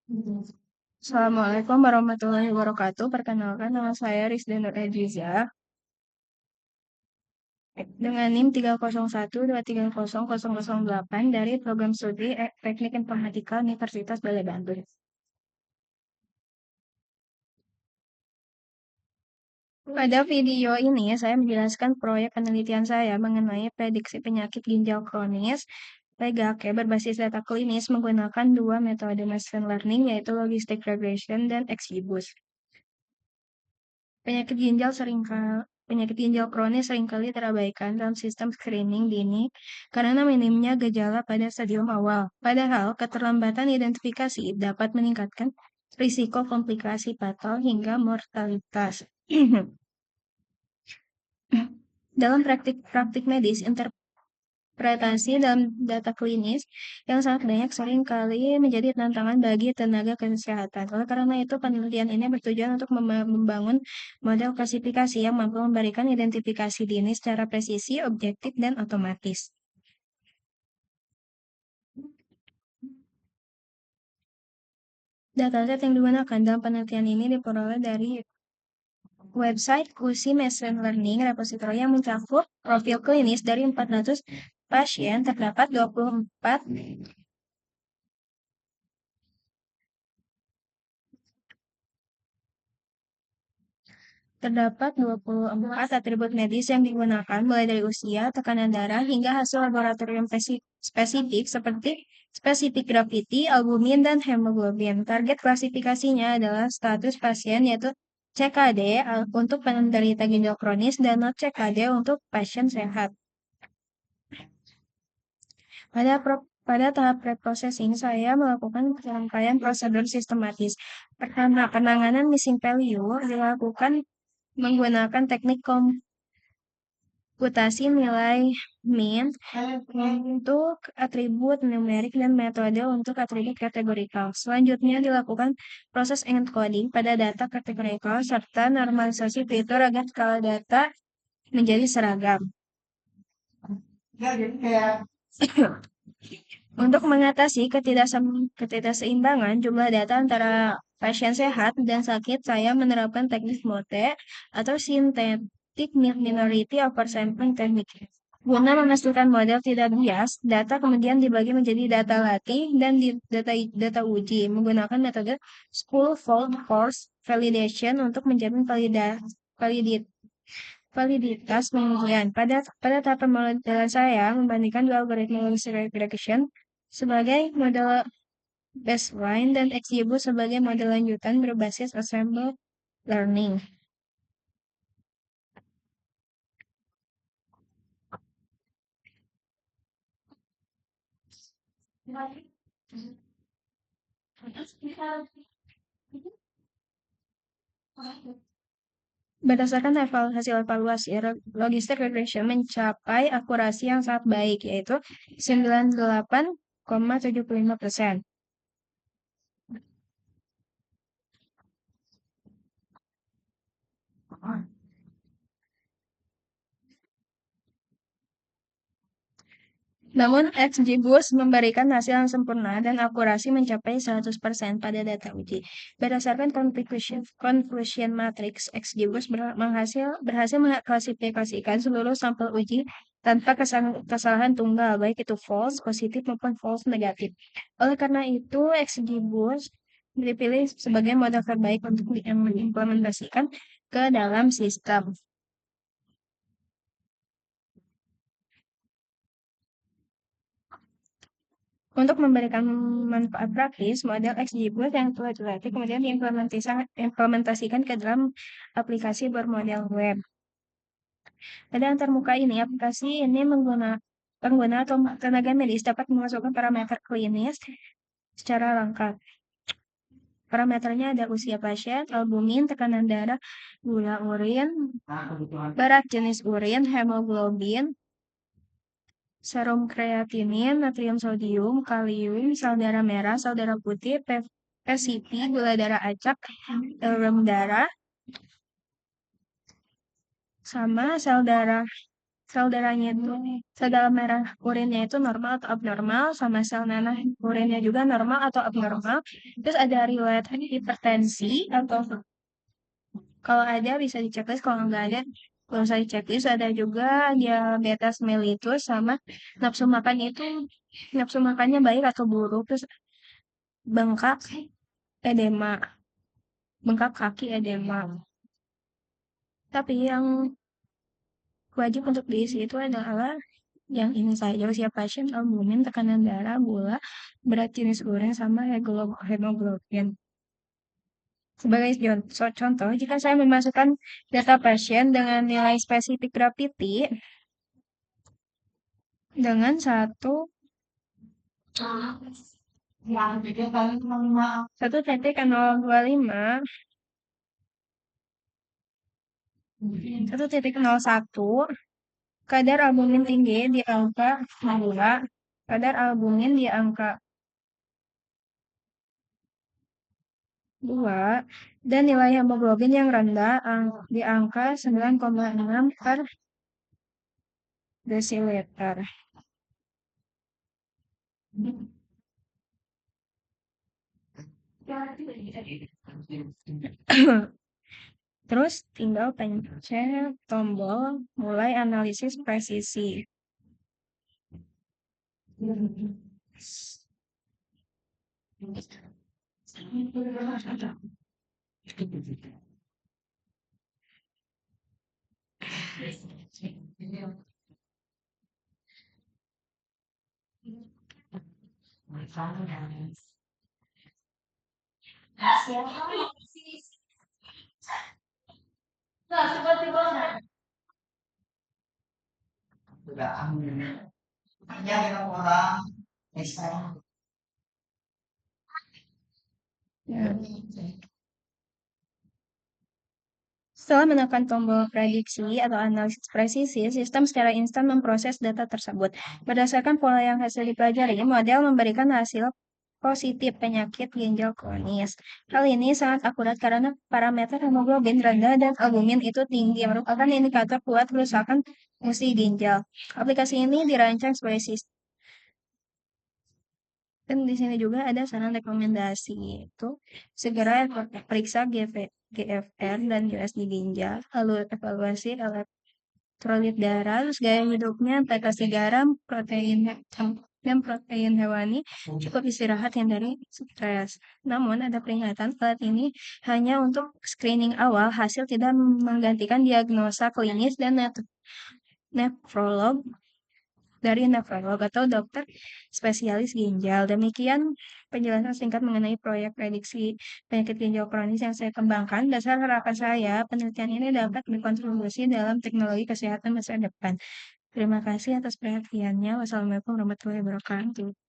Assalamualaikum warahmatullahi wabarakatuh. Perkenalkan, nama saya Rizda Nur Edriza dengan NIM 301230008 dari Program Studi Teknik Informatika Universitas Bale Bandung. Pada video ini, saya menjelaskan proyek penelitian saya mengenai prediksi penyakit ginjal kronis PGAK berbasis data klinis menggunakan dua metode machine learning, yaitu logistic regression dan XGBoost. Penyakit ginjal kronis seringkali terabaikan dalam sistem screening dini karena minimnya gejala pada stadium awal. Padahal, keterlambatan identifikasi dapat meningkatkan risiko komplikasi fatal hingga mortalitas. Dalam praktik medis, interpretasi dalam data klinis yang sangat banyak sering kali menjadi tantangan bagi tenaga kesehatan. Oleh karena itu, penelitian ini bertujuan untuk membangun model klasifikasi yang mampu memberikan identifikasi dini secara presisi, objektif, dan otomatis. Dataset yang digunakan dalam penelitian ini diperoleh dari website QC Machine Learning Repository yang mencakup profil klinis dari 400 pasien. Terdapat 24 atribut medis yang digunakan, mulai dari usia, tekanan darah, hingga hasil laboratorium spesifik seperti spesifik gravity, albumin, dan hemoglobin. Target klasifikasinya adalah status pasien, yaitu CKD untuk penderita ginjal kronis dan not CKD untuk pasien sehat. Pada tahap pre-processing, saya melakukan rangkaian prosedur sistematis. Pertama, penanganan missing value dilakukan menggunakan teknik komputasi nilai min untuk atribut numerik dan metode untuk atribut kategorikal. Selanjutnya dilakukan proses encoding pada data kategorikal serta normalisasi fitur agar skala data menjadi seragam. Untuk mengatasi ketidakseimbangan jumlah data antara pasien sehat dan sakit, saya menerapkan teknik MOTE atau Synthetic Minority Oversampling Technique. Guna memastikan model tidak bias, data kemudian dibagi menjadi data latih dan data uji menggunakan metode School Fold Force Validation untuk menjamin validitas pengujian. Pada tahap pemodelan saya membandingkan dua algoritma logistic regression sebagai model baseline dan XGBoost sebagai model lanjutan berbasis ensemble learning. Berdasarkan hasil evaluasi, logistic regression mencapai akurasi yang sangat baik, yaitu 98,75%. Namun, XGBoost memberikan hasil yang sempurna dan akurasi mencapai 100% pada data uji. Berdasarkan conclusion matrix, XGBoost berhasil mengklasifikasikan seluruh sampel uji tanpa kesalahan tunggal, baik itu false, positif, maupun false negatif. Oleh karena itu, XGBoost dipilih sebagai model terbaik untuk diimplementasikan ke dalam sistem. Untuk memberikan manfaat praktis, model XGBoost yang telah dilatih kemudian diimplementasikan ke dalam aplikasi bermodel web. Pada antarmuka ini, aplikasi ini pengguna atau tenaga medis dapat memasukkan parameter klinis secara lengkap. Parameternya ada usia pasien, albumin, tekanan darah, gula urin, berat jenis urin, hemoglobin, serum kreatinin, natrium sodium, kalium, sel darah merah, sel darah putih, PCP, gula darah acak, rem darah, sama sel darah sel darahnya itu, sel darah merah urinnya itu normal atau abnormal, sama sel nanah urinnya juga normal atau abnormal. Terus ada riwayat hipertensi atau kalau ada bisa diceklis, kalau nggak ada nggak usah diceklis. Ada juga diabetes mellitus sama nafsu makan itu nafsu makannya baik atau buruk. Terus bengkak edema, bengkak kaki edema. Tapi yang wajib untuk diisi itu adalah yang ini saja: usia pasien, albumin, tekanan darah, gula, berat jenis urin, sama hemoglobin. Sebagai contoh, jika saya memasukkan data pasien dengan nilai spesifik gravity dengan 1,025, 1,01, kadar albumin tinggi di angka 2, kadar albumin di angka 2, dan nilai hemoglobin yang rendah di angka 9,6 per desiliter. Terus tinggal pencet tombol mulai analisis presisi. Ya. Setelah menekan tombol prediksi atau analisis presisi, sistem secara instan memproses data tersebut. Berdasarkan pola yang hasil dipelajari, model memberikan hasil positif penyakit ginjal kronis. Hal ini sangat akurat karena parameter hemoglobin rendah dan albumin itu tinggi, merupakan indikator kuat kerusakan fungsi ginjal. Aplikasi ini dirancang sebagai sistem. Dan di sini juga ada saran rekomendasi, itu segera periksa GFR dan USG ginjal, lalu evaluasi elektrolit darah, terus gaya hidupnya, batasi garam, dan protein hewani, cukup istirahat, hindari stres. Namun ada peringatan, alat ini hanya untuk screening awal, hasil tidak menggantikan diagnosa klinis dan nefrolog atau dokter spesialis ginjal. Demikian penjelasan singkat mengenai proyek prediksi penyakit ginjal kronis yang saya kembangkan. Dasar harapan saya, penelitian ini dapat berkontribusi dalam teknologi kesehatan masa depan. Terima kasih atas perhatiannya. Wassalamualaikum warahmatullahi wabarakatuh.